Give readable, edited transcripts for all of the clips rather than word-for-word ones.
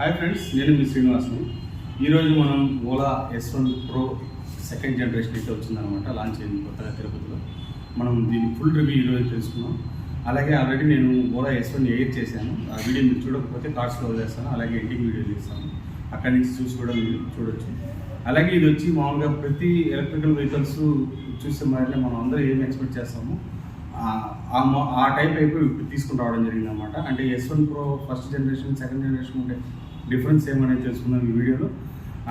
Hi friends, నేను మీ శ్రీనివాస్ని. ఈరోజు మనం Ola S1 Pro second generation అయితే వచ్చిందనమాట. లాంచ్ అయింది కొత్తగా తిరుపతిలో. మనం దీని ఫుల్ రివ్యూ ఈరోజు తెలుసుకున్నాం. అలాగే ఆల్రెడీ నేను ఓలా S1 ఎయిర్ చేశాను. ఆ వీడియో మీరు చూడకపోతే కార్డ్స్లో వదిలేస్తాను. అలాగే ఎడిటింగ్ వీడియో చేస్తాను, అక్కడి నుంచి చూసి కూడా మీరు చూడొచ్చు. అలాగే ఇది వచ్చి మామూలుగా ప్రతి ఎలక్ట్రికల్ వెహికల్స్ చూసే మాదిరి మనం అందరూ ఏం ఎక్స్పెక్ట్ చేస్తాము ఆ టైప్ ఇప్పుడు తీసుకుని రావడం జరిగింది అనమాట. అంటే S1 Pro first generation second generation ఉంటే డిఫరెన్స్ ఏమనేది తెలుసుకున్నాం ఈ వీడియోలో.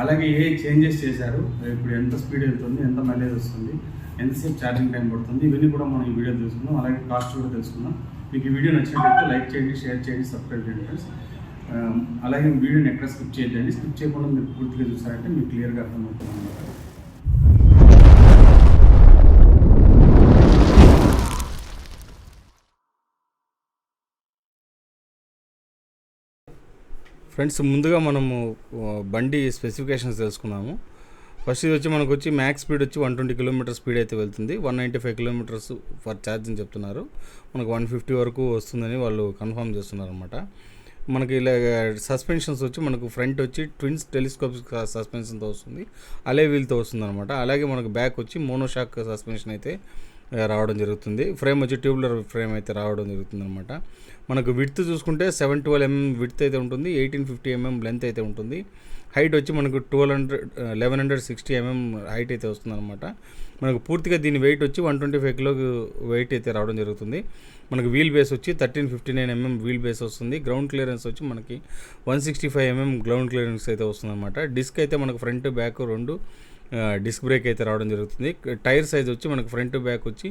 అలాగే ఏ చేంజెస్ చేశారు, ఇప్పుడు ఎంత స్పీడ్ వెళ్తుంది, ఎంత మైలేజ్ వస్తుంది, ఎంతసేపు ఛార్జింగ్ టైం పడుతుంది, ఇవన్నీ కూడా మనం ఈ వీడియో తెలుసుకుందాం. అలాగే కాస్ట్ కూడా తెలుసుకుందాం. మీకు ఈ వీడియో నచ్చినట్లయితే లైక్ చేయండి, షేర్ చేయండి, సబ్స్క్రైబ్ చేయండి ఫ్రెండ్స్. అలాగే వీడియోని ఎక్కడ స్కిప్ చేయొద్దండి. స్కిప్ చేయకుండా మీరు పూర్తిగా చూసారంటే మీకు క్లియర్గా అర్థమవుతుంది అనమాట. ఫ్రెండ్స్, ముందుగా మనము బండి స్పెసిఫికేషన్స్ తెలుసుకున్నాము. ఫస్ట్ ఇది వచ్చి మనకు వచ్చి మ్యాక్స్ స్పీడ్ వచ్చి 120 కిలోమీటర్ స్పీడ్ అయితే వెళ్తుంది. 195 కిలోమీటర్స్ ఫర్ ఛార్జింగ్ చెప్తున్నారు. మనకు 150 వరకు వస్తుందని వాళ్ళు కన్ఫర్మ్ చేస్తున్నారు అనమాట. మనకి ఇలా సస్పెన్షన్స్ వచ్చి మనకు ఫ్రంట్ వచ్చి ట్విన్స్ టెలిస్కోపిక్ సస్పెన్షన్తో వస్తుంది, అలే వీల్తో వస్తుంది అనమాట. అలాగే మనకు బ్యాక్ వచ్చి మోనోషాక్ సస్పెన్షన్ అయితే రావడం జరుగుతుంది. ఫ్రేమ్ వచ్చి ట్యూబ్లర్ ఫ్రేమ్ అయితే రావడం జరుగుతుంది అనమాట. మనకు విడ్త్ చూసుకుంటే 712 mm విడ్త్ అయితే ఉంటుంది, 1850 mm లెంత్ అయితే ఉంటుంది. హైట్ వచ్చి మనకు 1160 mm హైట్ అయితే వస్తుంది అనమాట. మనకు పూర్తిగా దీని వెయిట్ వచ్చి 125 కిలో వెయిట్ అయితే రావడం జరుగుతుంది. మనకు వీల్ బేస్ వచ్చి 1359 mm వీల్ బేస్ వస్తుంది. గ్రౌండ్ క్లియరెన్స్ వచ్చి మనకి 165 mm గ్రౌండ్ క్లియరెన్స్ అయితే వస్తుంది అనమాట. డిస్క్ అయితే మనకు ఫ్రంట్ బ్యాక్ రెండు డిస్క్ బ్రేక్ అయితే రావడం జరుగుతుంది. టైర్ సైజ్ వచ్చి మనకు ఫ్రంట్ బ్యాక్ వచ్చి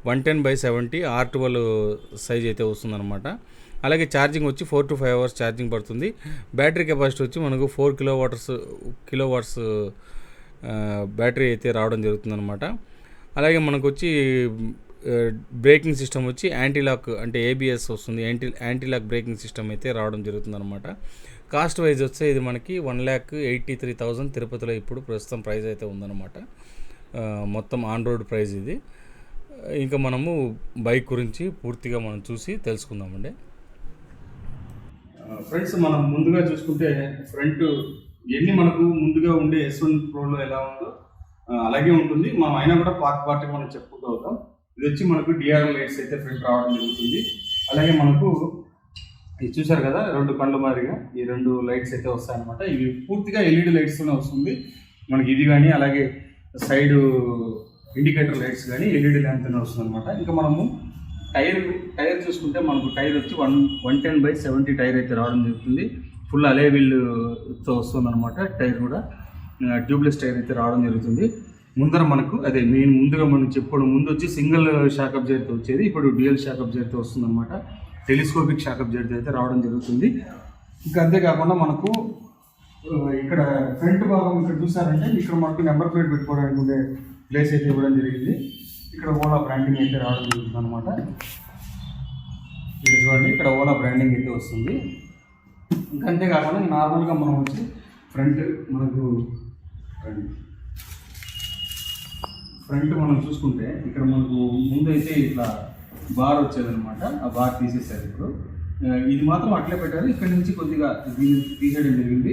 110/70 R12 సైజ్ అయితే వస్తుందన్నమాట. అలాగే ఛార్జింగ్ వచ్చి 4 to 5 hours ఛార్జింగ్ పడుతుంది. బ్యాటరీ కెపాసిటీ వచ్చి మనకు 4 కిలోవాట్స్ బ్యాటరీ అయితే రావడం జరుగుతుందన్నమాట. అలాగే మనకు వచ్చి బ్రేకింగ్ సిస్టమ్ వచ్చి యాంటీలాక్ అంటే ABS వస్తుంది. యాంటీలాక్ బ్రేకింగ్ సిస్టమ్ అయితే రావడం జరుగుతుందన్నమాట. కాస్ట్ వైజ్ వస్తే ఇది మనకి 1,83,000 తిరుపతిలో ఇప్పుడు ప్రస్తుతం ప్రైస్ అయితే ఉందన్నమాట. మొత్తం ఆన్ రోడ్ ప్రైస్ ఇది. ఇంకా మనము బైక్ గురించి పూర్తిగా మనం చూసి తెలుసుకుందామండి. ఫ్రెండ్స్, మనం ముందుగా చూసుకుంటే ఫ్రంట్ ఎన్ని మనకు ముందుగా ఉండే S1 Proలో ఎలా ఉందో అలాగే ఉంటుంది. మనం అయినా కూడా పార్ట్కి మనం చెప్పుకుంటూ అవుతాం. ఇది వచ్చి మనకు DRL లైట్స్ అయితే ఫ్రంట్ రావడం జరుగుతుంది. అలాగే మనకు ఇది చూసారు కదా, 2 పండ్ల మాదిరిగా ఈ 2 లైట్స్ అయితే వస్తాయన్నమాట. ఇవి పూర్తిగా LED లైట్స్తోనే వస్తుంది మనకి. ఇది కానీ అలాగే సైడ్ ఇండికేటర్ లైట్స్ కానీ LED ల్యాంప్తోనే వస్తుంది అనమాట. ఇంకా మనము టైర్ చూసుకుంటే మనకు టైర్ వచ్చి 110/70 టైర్ అయితే రావడం జరుగుతుంది. ఫుల్ అలే వీల్తో వస్తుంది అనమాట. టైర్ కూడా ట్యూబ్లెస్ టైర్ అయితే రావడం జరుగుతుంది. ముందర మనకు అదే మెయిన్ ముందుగా మనం చెప్పుకోవడం ముందు వచ్చి సింగిల్ షాక్ అబ్జర్వర్తో వచ్చేది, ఇప్పుడు డ్యూయల్ షాక్ అబ్జర్వర్తో వస్తుంది అనమాట. టెలిస్కోపిక్ షాక్ అబ్జర్వర్ అయితే రావడం జరుగుతుంది. ఇంకా అంతేకాకుండా మనకు ఇక్కడ ఫ్రంట్ భాగం ఇక్కడ చూసారంటే ఇక్కడ మనకు నెంబర్ ప్లేట్ పెట్టుకోవడానికి ఉండే ప్లేస్ అయితే ఇవ్వడం జరిగింది. ఇక్కడ ఓలా బ్రాండింగ్ అయితే రావడం జరుగుతుంది అనమాట. ఇక్కడ చూడండి, ఇక్కడ ఓలా బ్రాండింగ్ అయితే వస్తుంది. ఇంకా అంతేకాకుండా నార్మల్గా మనం వచ్చి ఫ్రంట్ మనం చూసుకుంటే ఇక్కడ మనకు ముందు అయితే ఇట్లా బార్ వచ్చేదనమాట. ఆ బార్ తీసేసారు. ఇప్పుడు ఇది మాత్రం అట్లే పెట్టారు. ఇక్కడ నుంచి కొద్దిగా దీన్ని తీసేయడం జరిగింది.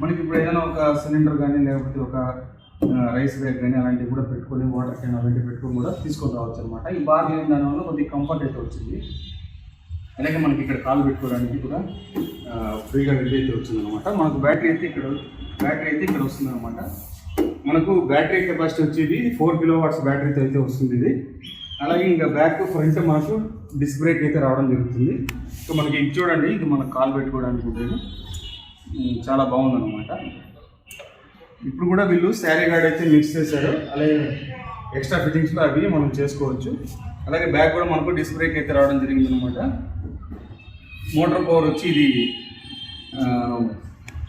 మనకి ఇప్పుడు ఏదైనా ఒక సిలిండర్ కానీ లేకపోతే ఒక రైస్ బ్యాగ్ కానీ అలాంటివి కూడా పెట్టుకొని వాటర్ క్యాన్ అలాంటివి పెట్టుకొని కూడా తీసుకొని రావచ్చు అనమాట. ఈ బార్ లేని దానివల్ల కొద్దిగా కంఫర్ట్ అయితే వచ్చింది. అలాగే మనకి ఇక్కడ కాలు పెట్టుకోవడానికి కూడా ఫ్రీగా వెళ్ళి అయితే వచ్చిందనమాట. మనకు బ్యాటరీ అయితే ఇక్కడ వస్తుంది అనమాట. మనకు బ్యాటరీ కెపాసిటీ వచ్చేది 4 కిలోవాట్స్ బ్యాటరీతో అయితే వస్తుంది ఇది. అలాగే ఇంకా బ్యాక్ ఫ్రంట్ మనకు డిస్క్ బ్రేక్ అయితే రావడం జరుగుతుంది. ఇంకా మనకి ఇది చూడండి, ఇది మనకు కాల్ పెట్టుకోవడానికి ఉంటుంది. చాలా బాగుందన్నమాట. ఇప్పుడు కూడా వీళ్ళు శారీ గార్డ్ అయితే మిక్స్ చేశారు. అలాగే ఎక్స్ట్రా ఫిట్టింగ్స్లో అవి మనం చేసుకోవచ్చు. అలాగే బ్యాక్ కూడా మనకు డిస్క్ బ్రేక్ అయితే రావడం జరిగింది అనమాట. మోటార్ పవర్ వచ్చి ఇది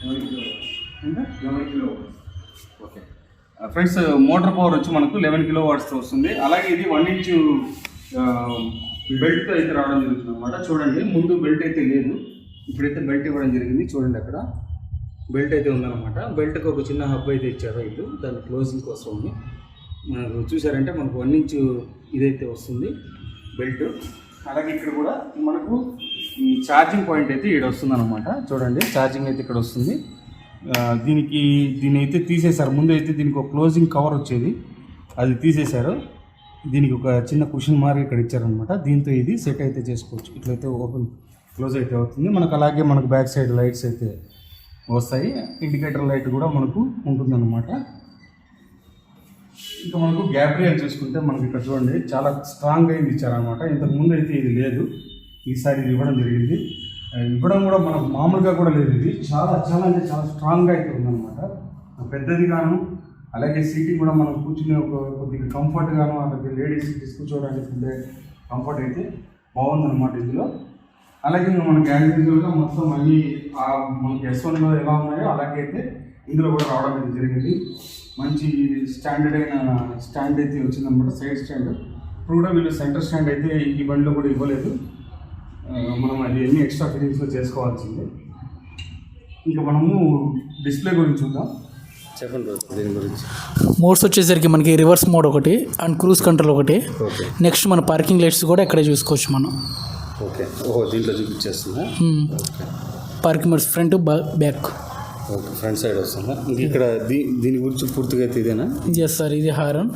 11 kilo. Okay friends, motor power వచ్చి మనకు 11 కిలోవాట్స్తో వస్తుంది. అలాగే ఇది 1 ఇంచ్ బెల్ట్తో అయితే రావడం జరుగుతుంది అనమాట. చూడండి, ముందు బెల్ట్ అయితే లేదు, ఇప్పుడైతే బెల్ట్ ఇవ్వడం జరిగింది. చూడండి, అక్కడ బెల్ట్ అయితే ఉందన్నమాట. బెల్ట్కి ఒక చిన్న హబ్ అయితే ఇచ్చారు వీళ్ళు, దాని క్లోజింగ్ కోసం ఉంది. మనకు చూసారంటే మనకు 1 ఇంచ్ ఇదైతే వస్తుంది బెల్ట్. అలాగే ఇక్కడ కూడా మనకు ఈ ఛార్జింగ్ పాయింట్ అయితే ఇక్కడ వస్తుంది అనమాట. చూడండి ఛార్జింగ్ అయితే ఇక్కడ వస్తుంది. దీని అయితే తీసేశారు. ముందు అయితే దీనికి ఒక క్లోజింగ్ కవర్ వచ్చేది, అది తీసేశారు. దీనికి ఒక చిన్న కుషన్ మార్క్ ఇక్కడ ఇచ్చారనమాట. దీంతో ఇది సెట్ అయితే చేసుకోవచ్చు. ఇట్లయితే ఓపెన్ క్లోజ్ అయితే అవుతుంది మనకు. అలాగే మనకు బ్యాక్ సైడ్ లైట్స్ అయితే వస్తాయి. ఇండికేటర్ లైట్ కూడా మనకు ఉంటుందన్నమాట. ఇంకా మనకు గ్యాబ్రియల్ చూసుకుంటే మనకి ఇక్కడ చూడండి చాలా స్ట్రాంగ్ అయింది ఇచ్చారనమాట. ఇంతకుముందు అయితే ఇది లేదు, ఈసారి ఇది ఇవ్వడం జరిగింది. ఇవ్వడం కూడా మనకు మామూలుగా కూడా లేదు, ఇది చాలా చాలా అంటే చాలా స్ట్రాంగ్గా అయితే ఉందన్నమాట. పెద్దది గాను, అలాగే సీటింగ్ కూడా మనం కూర్చునే కొద్దిగా కంఫర్ట్గాను, అలాగే లేడీస్ కూర్చోవడానికి ఉండే కంఫర్ట్ అయితే బాగుందన్నమాట ఇందులో. అలాగే మనకి యాక్చువల్గా మొత్తం అన్నీ మనకి S1లో ఎలా ఉన్నాయో అలాగే అయితే ఇందులో కూడా రావడం అయితే జరిగింది. మంచి స్టాండర్డ్ అయిన స్టాండ్ అయితే వచ్చిందనమాట, సైడ్ స్టాండ్. ఇప్పుడు కూడా వీళ్ళు సెంటర్ స్టాండ్ అయితే ఈ బండిలో కూడా ఇవ్వలేదు. మనం అది ఎన్ని ఎక్స్ట్రా ఫిట్టింగ్స్లో చేసుకోవాల్సిందే. ఇంకా మనము డిస్ప్లే గురించి చూద్దాం. చెప్పండి దీని గురించి. మోడ్స్ వచ్చేసరికి మనకి రివర్స్ మోడ్ ఒకటి అండ్ క్రూజ్ కంట్రోల్ ఒకటి. నెక్స్ట్ మన పార్కింగ్ లైట్స్ కూడా ఇక్కడే చూసుకోవచ్చు మనం. ఓకే, దీంట్లో చూపించేస్తుందా? Parking modes front back. Okay, front side వస్తుందా? ఇక్కడ దీని గురించి పూర్తిగా అయితే ఇదేనా? ఎస్ సార్, ఇది హారన్.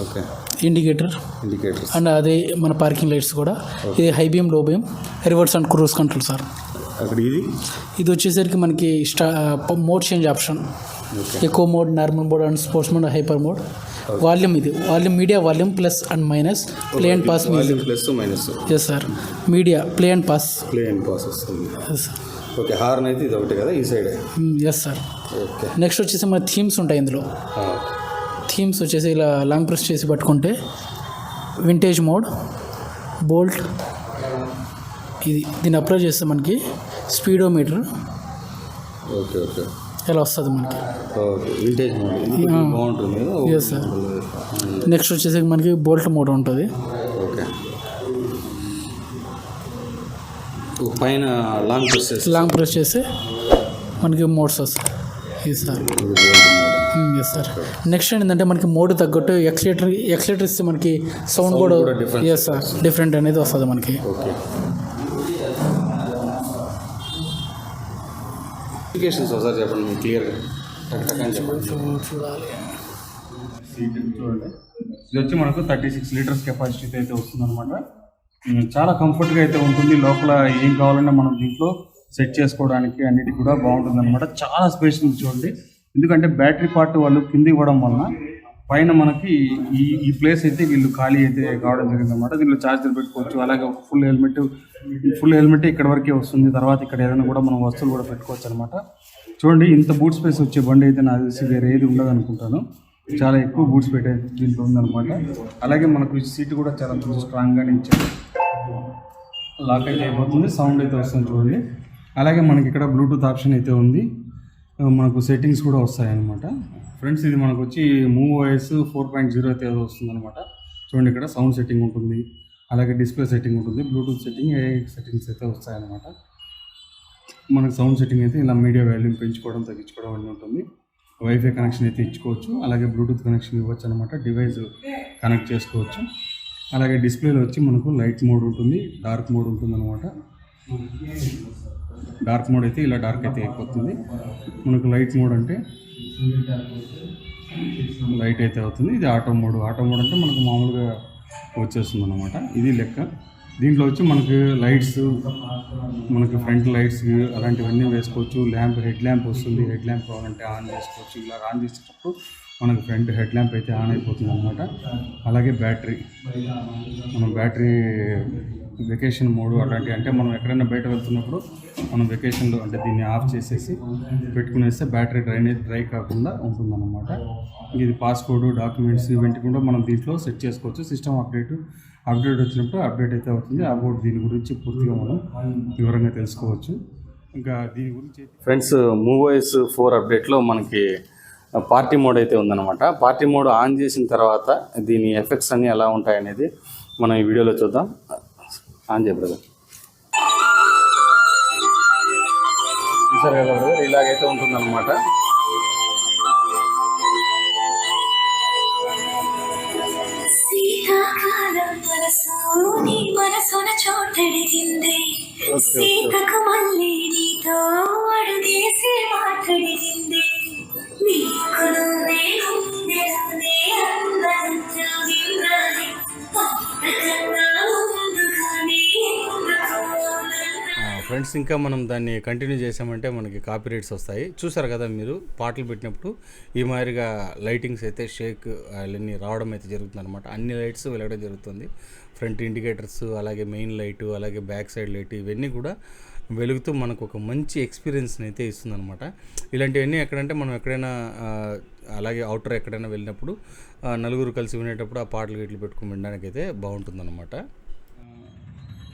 ఓకే, ఇండికేటర్ అండ్ అదే మన పార్కింగ్ లైట్స్ కూడా. ఇది high beam, low beam, reverse and cruise control sir. అక్కడ ఇది వచ్చేసరికి మనకి mode change option. Eco mode, normal mode and sports mode, hyper mode. Volume ఇది volume, media volume plus and minus, play and pause. Plus minus. Yes sir, media play and pause. వస్తుంది. Okay, horn అయితే ఇది ఒకటి కదా ఈ side. Yes sir. Okay, next వచ్చేసి మన themes ఉంటాయి ఇందులో. థీమ్స్ వచ్చేసి ఇలా లాంగ్ ప్రెస్ చేసి పట్టుకుంటే వింటేజ్ మోడ్, బోల్ట్, దీన్ని అప్లై చేస్తే మనకి స్పీడోమీటర్ ఓకే ఓకే ఇలా వస్తుంది మనకి. వింటేజ్ మోడ్ బాగుంటుంది. Yes sir. నెక్స్ట్ వచ్చేసి మనకి బోల్ట్ మోడ్ ఉంటుంది. ఓకే, పైన లాంగ్ ప్రెస్ చేస్తే మనకి మోడ్స్ వస్తాయి. ఇది సార్. Yes sir. నెక్స్ట్ ఏంటంటే మనకి మోడ్ తగ్గట్టు ఎక్సలేటర్ ఇస్తే మనకి సౌండ్ కూడా ఎస్ సార్ డిఫరెంట్ అనేది వస్తుంది మనకి. చెప్పండి క్లియర్గా. చూడాలి. సీట్ చూడండి, ఇది వచ్చి మనకు 36 లీటర్స్ కెపాసిటీ అయితే వస్తుంది అనమాట. చాలా కంఫర్ట్గా అయితే ఉంటుంది. లోపల ఏం కావాలన్నా మనం దీంట్లో సెట్ చేసుకోవడానికి అన్నిటికీ కూడా బాగుంటుంది అనమాట. చాలా స్పేస్ ఉంది చూడండి. ఎందుకంటే బ్యాటరీ పార్ట్ వాళ్ళు కింద ఇవ్వడం వలన పైన మనకి ఈ ప్లేస్ అయితే వీళ్ళు ఖాళీ అయితే కావడం జరిగింది అనమాట. దీంట్లో ఛార్జర్ పెట్టుకోవచ్చు. అలాగే ఒక ఫుల్ హెల్మెట్ ఇక్కడ వరకే వస్తుంది. తర్వాత ఇక్కడ ఏదైనా కూడా మనం వస్తువులు కూడా పెట్టుకోవచ్చు అనమాట. చూడండి, ఇంత బూట్ స్పేస్ వచ్చే బండి అయితే నాకు తెలిసి వేరే ఏది ఉండదు అనుకుంటాను. చాలా ఎక్కువ బూట్స్ పెట్టే దీంట్లో ఉందన్నమాట. అలాగే మనకు సీట్ కూడా చాలా స్ట్రాంగ్గానే ఇచ్చారు. లాక్ అయితే అయిపోతుంది, సౌండ్ అయితే వస్తుంది చూడండి. అలాగే మనకి ఇక్కడ బ్లూటూత్ ఆప్షన్ అయితే ఉంది. మనకు సెట్టింగ్స్ కూడా వస్తాయన్నమాట. ఫ్రెండ్స్, ఇది మనకు వచ్చి MoveOS 4.0 అయితే వస్తుందన్నమాట. చూడండి, ఇక్కడ సౌండ్ సెట్టింగ్ ఉంటుంది, అలాగే డిస్ప్లే సెట్టింగ్ ఉంటుంది, బ్లూటూత్ సెట్టింగ్, AI సెట్టింగ్స్ అయితే వస్తాయన్నమాట. మనకు సౌండ్ సెట్టింగ్ అయితే ఇలా మీడియా వాల్యూమ్ పెంచుకోవడం, తగ్గించుకోవడం అన్నీ ఉంటుంది. వైఫై కనెక్షన్ అయితే ఇచ్చుకోవచ్చు, అలాగే బ్లూటూత్ కనెక్షన్ ఇవ్వచ్చు అనమాట. డివైస్ కనెక్ట్ చేసుకోవచ్చు. అలాగే డిస్ప్లేలో వచ్చి మనకు లైట్ మోడ్ ఉంటుంది, డార్క్ మోడ్ ఉంటుంది అనమాట. డార్క్ మోడ్ అయితే ఇలా డార్క్ అయితే అయిపోతుంది. మనకు లైట్ మోడ్ అంటే లైట్ అయితే అవుతుంది. ఇది ఆటో మోడ్ అంటే మనకు మామూలుగా వచ్చేస్తుంది అనమాట. ఇది లెక్క. దీంట్లో వచ్చి మనకు లైట్స్, మనకు ఫ్రంట్ లైట్స్ అలాంటివన్నీ వేసుకోవచ్చు. హెడ్ ల్యాంప్ వస్తుంది. హెడ్ ల్యాంప్ కావాలంటే ఆన్ చేసుకోవచ్చు. ఇలా ఆన్ చేసేటప్పుడు మనకు ఫ్రంట్ హెడ్ ల్యాంప్ అయితే ఆన్ అయిపోతుంది అనమాట. అలాగే మనం బ్యాటరీ వెకేషన్ మోడ్ అలాంటివి, అంటే మనం ఎక్కడైనా బయట వెళ్తున్నప్పుడు మనం వెకేషన్లో అంటే దీన్ని ఆఫ్ చేసేసి పెట్టుకునేస్తే బ్యాటరీ డ్రై కాకుండా ఉంటుందన్నమాట. ఇది పాస్కోడ్, డాక్యుమెంట్స్ ఇవన్నీ కూడా మనం దీంట్లో సెట్ చేసుకోవచ్చు. సిస్టమ్ అప్డేట్ వచ్చినప్పుడు అప్డేట్ అయితే అవుతుంది. అబౌట్ దీని గురించి పూర్తిగా మనం వివరంగా తెలుసుకోవచ్చు. ఇంకా దీని గురించి ఫ్రెండ్స్, MoveOS 4 అప్డేట్లో మనకి పార్టీ మోడ్ అయితే ఉందన్నమాట. పార్టీ మోడ్ ఆన్ చేసిన తర్వాత దీని ఎఫెక్ట్స్ అన్నీ ఎలా ఉంటాయనేది మనం ఈ వీడియోలో చూద్దాం. ఆన్ చేయ బ్రదర్. చూసారు కదా బ్రదర్, ఇలాగైతే ఉంటుందన్నమాట. సీతకు మళ్ళీ నీతో అడుగేసి మాట్లాడింది నీకు నువ్వే గుండెలోనే అందరించాలి ఫ్రెండ్స్, ఇంకా మనం దాన్ని కంటిన్యూ చేసామంటే మనకి కాపీ రైట్స్ వస్తాయి. చూసారు కదా మీరు, పాటలు పెట్టినప్పుడు ఈ మాదిరిగా లైటింగ్స్ అయితే షేక్ అవన్నీ రావడం అయితే జరుగుతుంది అనమాట. అన్ని లైట్స్ వెలగడం జరుగుతుంది. ఫ్రంట్ ఇండికేటర్స్, అలాగే మెయిన్ లైటు, అలాగే బ్యాక్ సైడ్ లైట్, ఇవన్నీ కూడా వెలుగుతూ మనకు ఒక మంచి ఎక్స్పీరియన్స్ని అయితే ఇస్తుంది అనమాట. ఇలాంటివన్నీ ఎక్కడంటే మనం ఎక్కడైనా అలాగే అవుటర్ ఎక్కడైనా వెళ్ళినప్పుడు నలుగురు కలిసి వినేటప్పుడు ఆ పాటలు గిట్లు పెట్టుకుని వినడానికి అయితే బాగుంటుందన్నమాట.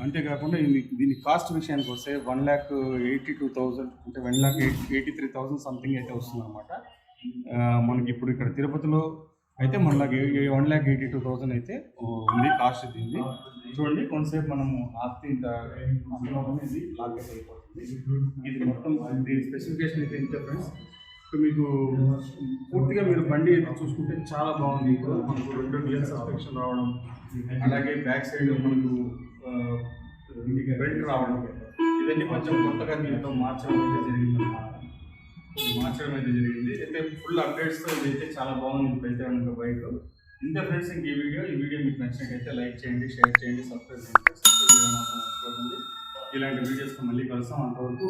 అంతేకాకుండా దీని కాస్ట్ విషయానికి వస్తే 1,82,000 అంటే 1,83,000 సంథింగ్ అయితే వస్తుంది అనమాట. మనకి ఇప్పుడు ఇక్కడ తిరుపతిలో అయితే 1,82,000 అయితే ఉంది కాస్ట్ దీన్ని. చూడండి, కొంతసేపు మనము ఆస్తి అందులోనే ఇది లాక్ అయిపోతుంది. ఇది మొత్తం దీని స్పెసిఫికేషన్ అయితే ఇంతే ఫ్రెండ్స్. ఇప్పుడు మీకు పూర్తిగా మీరు బండి అయితే చూసుకుంటే చాలా బాగుంది. ఇప్పుడు మనకు 2 గేర్ సస్పెన్షన్ రావడం, అలాగే బ్యాక్ సైడ్ మనకు బెల్ట్ రావడం, ఇవన్నీ కొంచెం కొత్తగా దీంతో మార్చడం అయితే జరిగింది. అయితే ఫుల్ అప్డేట్స్తో ఇదైతే చాలా బాగుంది ఇప్పుడైతే మనకు బైక్. ఇంతే ఫ్రెండ్స్, ఇంక ఈ వీడియో మీకు నచ్చినట్టయితే లైక్ చేయండి, షేర్ చేయండి, సబ్స్క్రైబ్ చేయడం మాత్రం మర్చిపోకండి. ఇలాంటి వీడియోస్తో మళ్ళీ కలుస్తాం. అంతవరకు